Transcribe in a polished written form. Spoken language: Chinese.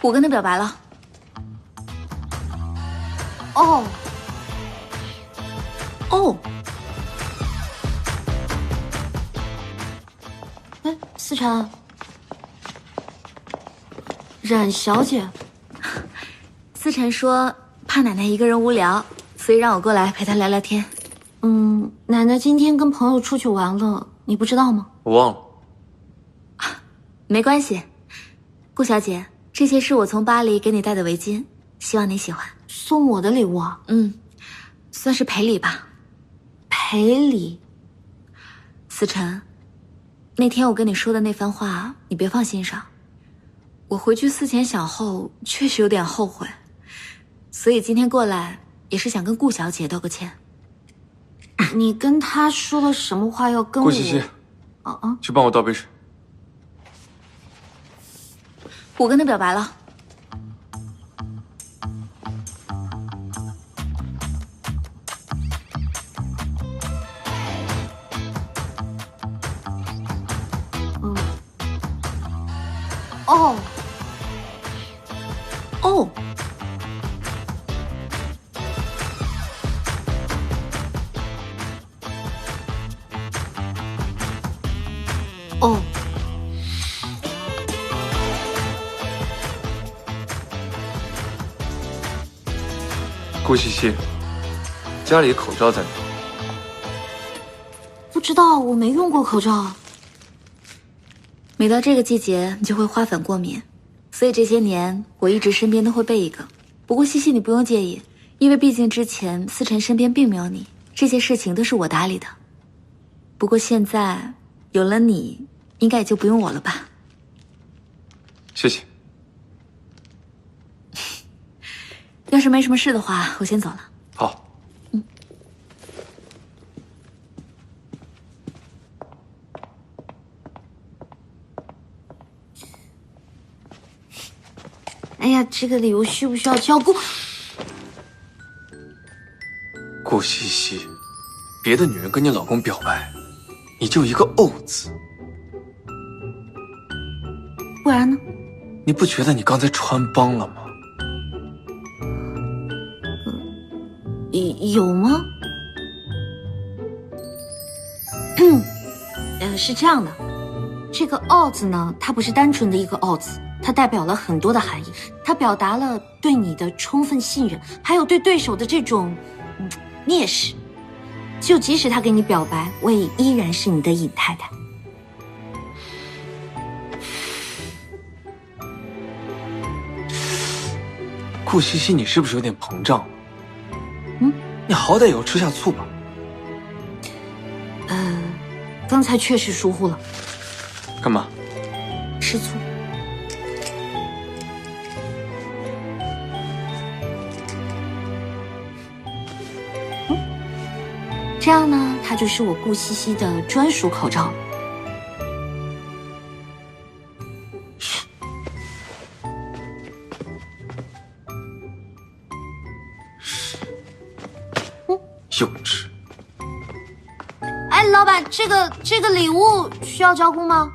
我跟他表白了。哦，哦，哎，思辰，冉小姐，思辰说怕奶奶一个人无聊，所以让我过来陪她聊聊天。奶奶今天跟朋友出去玩了，你不知道吗？我忘了。没关系，顾小姐，这些是我从巴黎给你带的围巾，希望你喜欢。送我的礼物啊？算是赔礼吧。赔礼？思辰，那天我跟你说的那番话，你别放心上。我回去思前想后，确实有点后悔，所以今天过来也是想跟顾小姐道个歉。你跟她说了什么话要跟我？顾西西，去帮我倒杯水。我跟他表白了。哦，哦，哦，顾西西，家里口罩在哪？不知道，我没用过口罩。每到这个季节，你就会花粉过敏，所以这些年我一直身边都会备一个。不过西西你不用介意，因为毕竟之前思辰身边并没有你，这些事情都是我打理的。不过现在有了你，应该也就不用我了吧？谢谢。要是没什么事的话，我先走了。好。哎呀，这个礼物需不需要交顾？顾西西，别的女人跟你老公表白，你就一个“哦”字，不然呢？你不觉得你刚才穿帮了吗？有吗？是这样的，这个“哦”字呢，它不是单纯的一个“哦”字，它代表了很多的含义。它表达了对你的充分信任，还有对对手的这种蔑视。就即使他给你表白，我也依然是你的尹太太。顾西西，你是不是有点膨胀？你好歹也要吃下醋吧？刚才确实疏忽了。干嘛？吃醋。这样呢，它就是我顾西西的专属口罩了。幼稚。哎，老板，这个礼物需要交工吗？